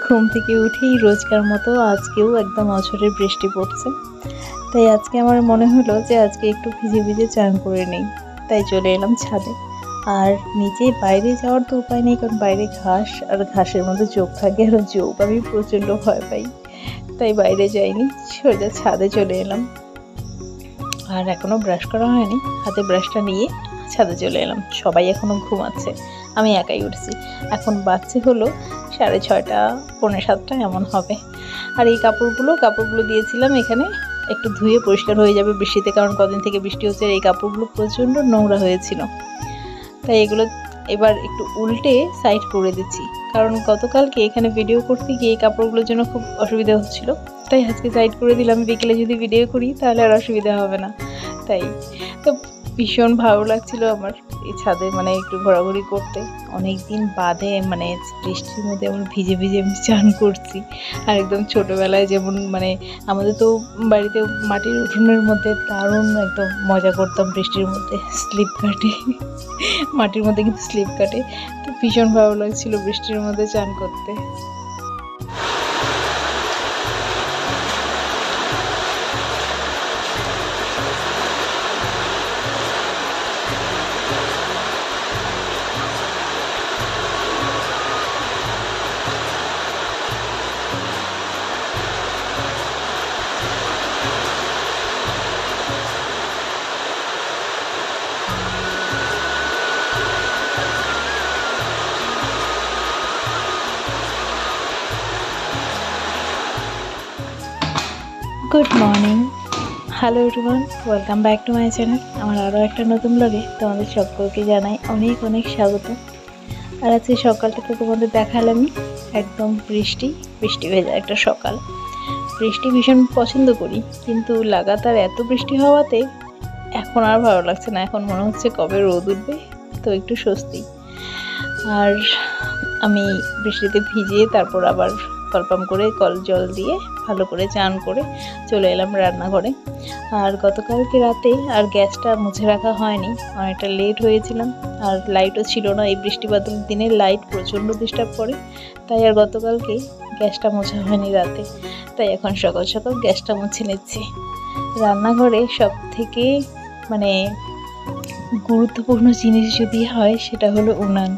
ঘুম থেকে উঠেই রোজকার মতো আজকেও একদম অঝোরে বৃষ্টি পড়ছে। তাই আজকে আমার মনে হলো যে আজকে একটু ভিজে ভিজে চান করে নেই। তাই চলে এলাম ছাদে। আর নিচে বাইরে যাওয়ার তো উপায় নেই, কারণ বাইরে ঘাস আর ঘাসের মধ্যে চোখ থাকে, আর চোখ আমি প্রচণ্ড ভয় পাই। তাই বাইরে যাইনি, সোজা ছাদে চলে এলাম। আর এখনও ব্রাশ করা হয়নি, হাতে ব্রাশটা নিয়ে ছাদে চলে এলাম। সবাই এখনও ঘুমাচ্ছে, আমি একাই উঠছি। এখন বাজছে হলো 6:30, 6:45 এমন হবে। আর এই কাপড়গুলো দিয়েছিলাম এখানে, একটু ধুয়ে পরিষ্কার হয়ে যাবে বৃষ্টিতে, কারণ কদিন থেকে বৃষ্টি হচ্ছে। এই কাপড়গুলো প্রচণ্ড নোংরা হয়েছিল, তাই এগুলো এবার একটু উল্টে সাইড করে দিচ্ছি। কারণ গতকালকে এখানে ভিডিও করতে গিয়ে এই কাপড়গুলোর জন্য খুব অসুবিধা হচ্ছিল, তাই আজকে সাইড করে দিলাম। বিকেলে যদি ভিডিও করি তাহলে আর অসুবিধা হবে না। তাই তো ভীষণ ভালো লাগছিল আমার এই ছাদে একটু ঘোরাঘুরি করতে। অনেক দিন বাদে বৃষ্টির মধ্যে এমন ভিজে ভিজে আমি চান করছি। আর একদম ছোটোবেলায় যেমন আমাদের তো বাড়িতে মাটির উঠোনের মধ্যে দারুণ একদম মজা করতাম বৃষ্টির মধ্যে, স্লিপ কাটে মাটির মধ্যে কিন্তু স্লিপ কাটে। তো ভীষণ ভালো লাগছিল বৃষ্টির মধ্যে চান করতে। Good morning, hello everyone, welcome back to my channel. আমার আরও একটা নতুন ব্লগে তোমাদের সকলকে জানাই অনেক অনেক স্বাগত। আর আজকে সকালটা তো তোমাদের দেখালামই, একদম বৃষ্টি ভেজা একটা সকাল। বৃষ্টি ভীষণ পছন্দ করি, কিন্তু লাগাতার এত বৃষ্টি হওয়াতে এখন আর ভালো লাগছে না। এখন মনে হচ্ছে কবে রোদ উঠবে, তো একটু স্বস্তি। আর আমি বৃষ্টিতে ভিজিয়ে তারপর আবার কলপাম করে কল জল দিয়ে ভালো করে চান করে চলে এলাম রান্নাঘরে। আর গতকালকে রাতে আর গ্যাসটা মুছে রাখা হয়নি, অনেকটা লেট হয়েছিলাম। আর লাইটও ছিল না, এই বৃষ্টি বাদলের দিনে লাইট প্রচণ্ড ডিস্টার্ব করে, তাই আর গতকালকে গ্যাসটা মোছা হয়নি রাতে। তাই এখন সকাল সকাল গ্যাসটা মুছে নিচ্ছি। রান্নাঘরে সব থেকে গুরুত্বপূর্ণ জিনিস যদি হয় সেটা হলো উনান।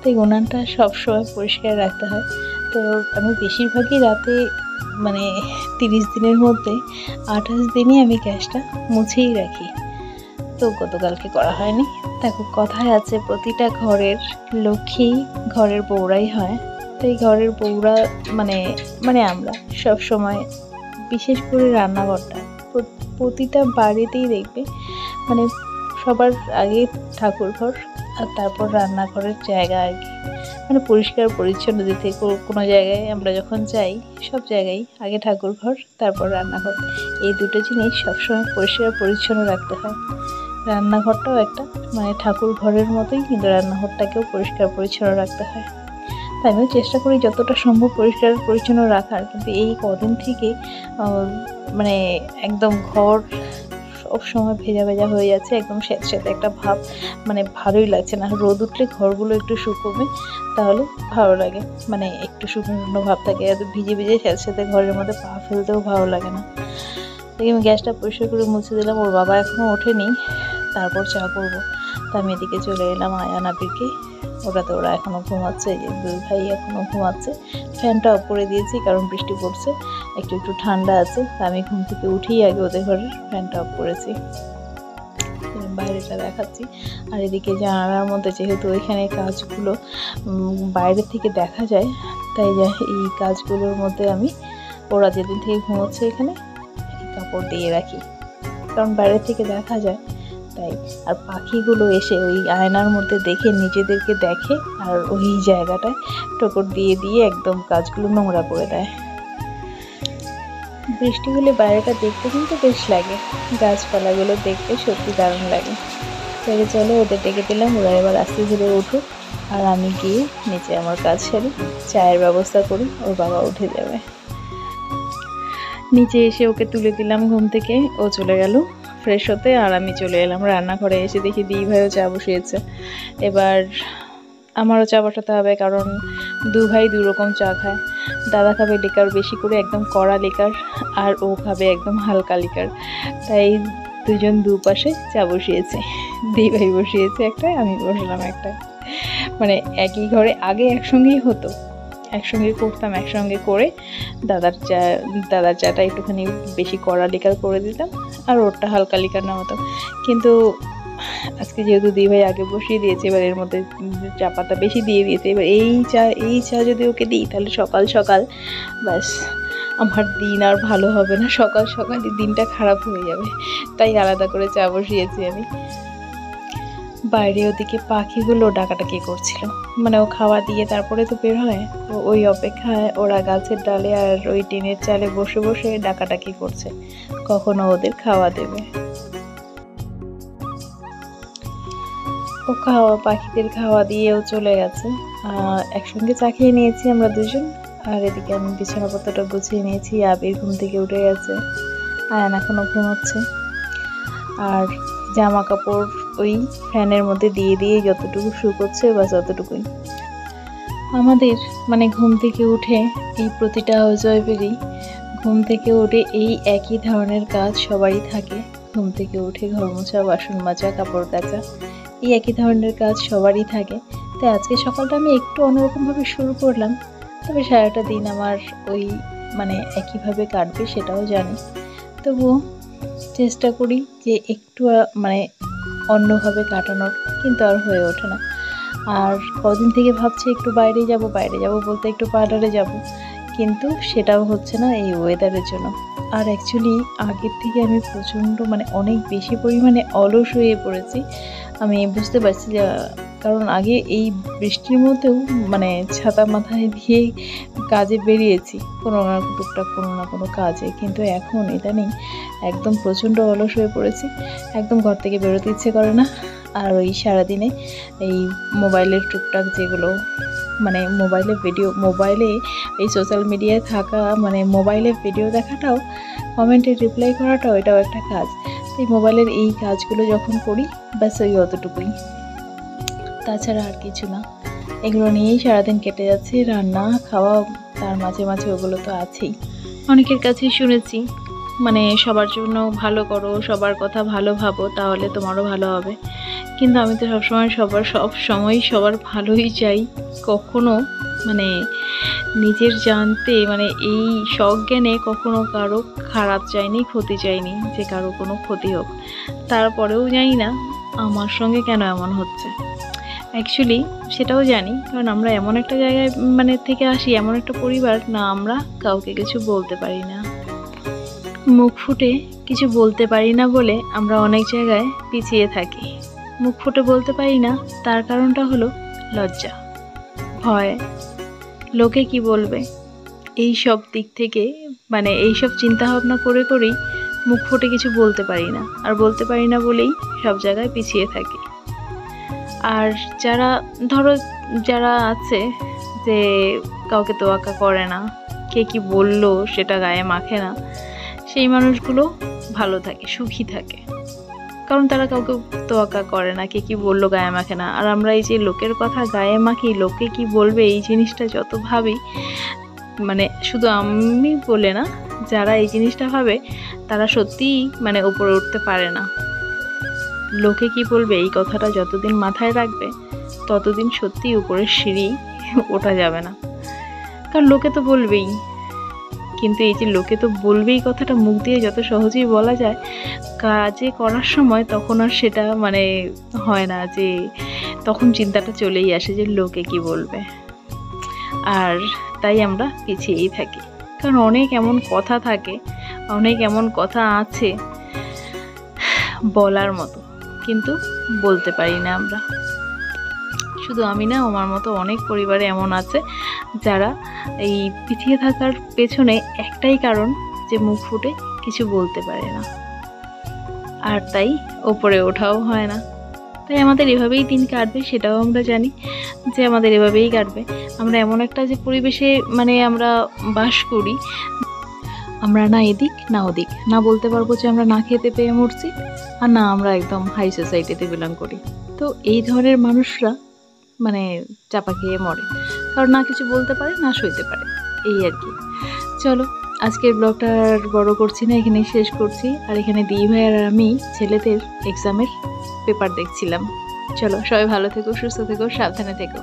তাই উনানটা সবসময় পরিষ্কার রাখতে হয়। তো আমি বেশিরভাগই রাতে 30 দিনের মধ্যে 28 দিনই আমি গ্যাসটা মুছেই রাখি। তো গতকালকে করা হয়নি। দেখো, কথায় আছে প্রতিটা ঘরের লক্ষ্মী ঘরের বউরাই হয়। তাই ঘরের বউরা আমরা সব সময়, বিশেষ করে রান্নাঘরটা প্রতিটা বাড়িতেই দেখবে সবার আগে ঠাকুর ঘর আর তারপর রান্নাঘরের জায়গা আর কি, পরিষ্কার পরিচ্ছন্ন দিতে। কোনো জায়গায় আমরা যখন যাই, সব জায়গায় আগে ঠাকুর ঘর তারপর রান্নাঘর, এই দুটো জিনিস সবসময় পরিষ্কার পরিচ্ছন্ন রাখতে হয়। রান্নাঘরটাও একটা ঠাকুর ঘরের মতোই, কিন্তু রান্নাঘরটাকেও পরিষ্কার পরিচ্ছন্ন রাখতে হয়। তাই আমিও চেষ্টা করি যতটা সম্ভব পরিষ্কার পরিচ্ছন্ন রাখার। কিন্তু এই কদিন থেকে একদম ঘর সবসময় ভেজা ভেজা হয়ে যাচ্ছে, একদম স্যাঁতস্যাঁতে একটা ভাব, ভালোই লাগছে না। রোদ উঠলে ঘরগুলো একটু শুকোবে, তাহলে ভালো লাগে, একটু শুকনো ভাব থাকে। এত ভিজে ভিজে স্যাঁতস্যাঁতে ঘরের মধ্যে পা ফেলতেও ভালো লাগে না। তাই আমি গ্যাসটা পরিষ্কার করে মুছে দিলাম। ওর বাবা এখনও ওঠেনি, তারপর চা করবো। তা আমি এদিকে চলে এলাম আয়ান আবিরকে। ওরা এখনও ঘুমাচ্ছে, এই যে দুই ভাই এখনও ঘুমাচ্ছে। ফ্যানটা অফ করে দিয়েছি, কারণ বৃষ্টি পড়ছে, একটু ঠান্ডা আছে। আমি ঘুম থেকে উঠেই আগে ওদের ঘরের ফ্যানটা অফ করেছি। বাইরেটা দেখাচ্ছি। আর এদিকে জানালার মধ্যে যেহেতু এখানে কাজগুলো বাইরে থেকে দেখা যায়, তাই এই কাজগুলোর মধ্যে আমি ওরা যেদিন থেকে ঘুমোচ্ছে এখানে কাপড় দিয়ে রাখি, কারণ বাইরে থেকে দেখা যায় তাই। আর পাখিগুলো এসে ওই আয়নার মধ্যে দেখে নিজেদেরকে দেখে, আর ওই জায়গাটায় টোকর দিয়ে দিয়ে একদম কাজগুলো নোংরা করে দেয়। বৃষ্টি হলে বাইরেটা দেখতে কিন্তু বেশ লাগে, গাছপালাগুলো দেখতে সত্যি দারুণ লাগে। তাই চলো ওদের ডেকে দিলাম, ওরা এবার আস্তে ধীরে উঠুক, আর আমি গিয়ে নিচে আমার কাজ সারি, চায়ের ব্যবস্থা করি, ওর বাবা উঠে যাবে। নিচে এসে ওকে তুলে দিলাম ঘুম থেকে, ও চলে গেল ফ্রেশ হতে। আর আমি চলে এলাম রান্নাঘরে। এসে দেখি দিই ভাইও চা বসিয়েছে। এবার আমারও চা বসাতে হবে, কারণ দু ভাই দু রকম চা খায়। দাদা খাবে লিকার বেশি করে, একদম কড়া লিকার, আর ও খাবে একদম হালকা লিকার। তাই দুজন দুপাশে চা বসিয়েছে, দুই ভাই বসিয়েছে একটা, আমি বসলাম একটা। মানে একই ঘরে আগে একসঙ্গেই হতো, একসঙ্গে করতাম, একসঙ্গে করে দাদার চাটা একটুখানি বেশি কড়া লিকার করে দিতাম আর ওরটা হালকা লিকার নামাতাম। কিন্তু আজকে যেহেতু দুই ভাই আগে বসিয়ে দিয়েছে, এবার এর মধ্যে চা পাতা বেশি দিয়ে দিয়েছে। এবার এই চা যদি ওকে দিই তাহলে সকাল সকাল ব্যাস আমার দিন আর ভালো হবে না, সকাল সকালই দিনটা খারাপ হয়ে যাবে। তাই আলাদা করে চা বসিয়েছি আমি। বাইরে ওদিকে পাখিগুলো ডাকাডাকি করছিল, মানে ও খাওয়া দিয়ে তারপরে তো বের হয়, তো ওই অপেক্ষায় ওরা গাছের ডালে আর ওই টিনের চালে বসে বসে ডাকাডাকি করছে কখনো ওদের খাওয়া দেবে। ও পাখিদের খাওয়া দিয়েও চলে গেছে। একসঙ্গে চা খেয়ে নিয়েছি আমরা দুজন, আর এদিকে আমি বিছানাপত্রটা গুছিয়ে নিয়েছি। আবির ঘুম থেকে উঠে গেছে, আয়ান এখনও ঘুমাচ্ছে। আর জামা কাপড় ওই ফ্যানের মধ্যে দিয়ে দিয়ে যতটুকু শুকোচ্ছে বাস অতটুকুই। আমাদের মানে ঘুম থেকে উঠে এই প্রতিটা হাউসওয়াইফেরই ঘুম থেকে উঠে এই একই ধরনের কাজ সবারই থাকে। ঘুম থেকে উঠে ঘর মোছা, বাসন মাজা, কাপড় কাচা, এই একই ধরনের কাজ সবারই থাকে। তাই আজকে সকালটা আমি একটু অন্যরকমভাবে শুরু করলাম, তবে সারাটা দিন আমার ওই মানে একইভাবে কাটবে সেটাও জানি, তবুও চেষ্টা করি যে একটু মানে অন্যভাবে কাটানোর, কিন্তু আর হয়ে ওঠে না। আর কদিন থেকে ভাবছি একটু বাইরে যাব বলতে একটু পার্লারে যাব, কিন্তু সেটাও হচ্ছে না এই ওয়েদারের জন্য। আর অ্যাকচুয়ালি আগের থেকে আমি প্রচণ্ড মানে অনেক বেশি পরিমাণে অলস হয়ে পড়েছি। আমি বুঝতে পারছি যে কারণ আগে এই বৃষ্টির মধ্যেও মানে ছাতা মাথায় দিয়ে কাজে বেরিয়েছি কোনো না কোনো কাজে, কিন্তু এখন ইদানিং একদম প্রচণ্ড অলস হয়ে পড়েছি, একদম ঘর থেকে বেরোতে ইচ্ছে করে না। আর ওই সারাদিনে এই মোবাইলের টুকটাক যেগুলো মানে মোবাইলে এই সোশ্যাল মিডিয়ায় থাকা, মানে মোবাইলে ভিডিও দেখাটাও, কমেন্টে রিপ্লাই করাটাও এটাও একটা কাজ। এই মোবাইলের এই কাজগুলো যখন করি ব্যাস ওই অতটুকুই, তাছাড়া আর কিছু না। এগুলো নিয়েই সারাদিন কেটে যাচ্ছে, রান্না খাওয়া, তার মাঝে মাঝে ওগুলো তো আছেই। অনেকের কাছেই শুনেছি মানে সবার জন্য ভালো করো, সবার কথা ভালো ভাবো, তাহলে তোমারও ভালো হবে। কিন্তু আমি তো সবসময় সবার ভালোই চাই, কখনো মানে নিজের জানতে মানে এই সজ্ঞানে কখনো কারো খারাপ চাইনি, ক্ষতি চাইনি, যে কারো কোনো ক্ষতি হোক। তারপরেও জানি না আমার সঙ্গে কেন এমন হচ্ছে। অ্যাকচুয়ালি সেটাও জানি, কারণ আমরা এমন একটা জায়গায় মানে থেকে আসি, এমন একটা পরিবার না আমরা কাউকে কিছু বলতে পারি না, মুখ ফুটে কিছু বলতে পারি না বলে আমরা অনেক জায়গায় পিছিয়ে থাকি। মুখ ফুটে বলতে পারি না তার কারণটা হলো লজ্জা, ভয়, লোকে কি বলবে, এই সব দিক থেকে মানে এই সব চিন্তাভাবনা করে করেই মুখ ফুটে কিছু বলতে পারি না, আর বলতে পারি না বলেই সব জায়গায় পিছিয়ে থাকি। আর যারা আছে যে কাউকে তোয়াক্কা করে না, কে কি বললো সেটা গায়ে মাখে না, সেই মানুষগুলো ভালো থাকে, সুখী থাকে, কারণ তারা কাউকে তোয়াক্কা করে না, কে কি বললো গায়ে মাখে না। আর আমরা এই যে লোকের কথা গায়ে মাখি, লোকে কি বলবে এই জিনিসটা যত ভাবি, মানে শুধু আমি বলে না, যারা এই জিনিসটা ভাবে তারা সত্যিই মানে উপরে উঠতে পারে না। লোকে কি বলবে এই কথাটা যতদিন মাথায় রাখবে ততদিন সত্যি উপরের সিঁড়ি ওঠা যাবে না, কারণ লোকে তো বলবেই। কিন্তু এই যে লোকে তো বলবেই কথাটা মুখ দিয়ে যত সহজেই বলা যায়, কাজে করার সময় তখন আর সেটা মানে হয় না, যে তখন চিন্তাটা চলেই আসে যে লোকে কি বলবে। আর তাই আমরা পিছিয়েই থাকি, কারণ অনেক এমন কথা থাকে, অনেক এমন কথা আছে বলার মতো, কিন্তু বলতে পারি না আমরা। শুধু আমি না, আমার মতো অনেক পরিবারে এমন আছে যারা এই পিছিয়ে থাকার পেছনে একটাই কারণ, যে মুখ ফুটে কিছু বলতে পারে না, আর তাই ওপরে ওঠাও হয় না। তাই আমাদের এভাবেই দিন কাটবে, সেটাও আমরা জানি যে আমাদের এভাবেই কাটবে। আমরা এমন একটা যে পরিবেশে মানে আমরা বাস করি, আমরা না এদিক না ওদিক, না বলতে পারবো যে আমরা না খেতে পেয়ে মরছি, আর না আমরা একদম হাই সোসাইটিতে বিলং করি। তো এই ধরনের মানুষরা মানে চাপা খেয়ে মরে, কারণ না কিছু বলতে পারে না সইতে পারে। এই আর কি। চলো আজকের ব্লগটা আর বড় করছি না, এখানেই শেষ করছি। আর এখানে দিই ভাই আর আমি ছেলেদের এক্সামের পেপার দেখছিলাম। চলো সবাই ভালো থেকো, সুস্থ থেকো, সাবধানে থেকো।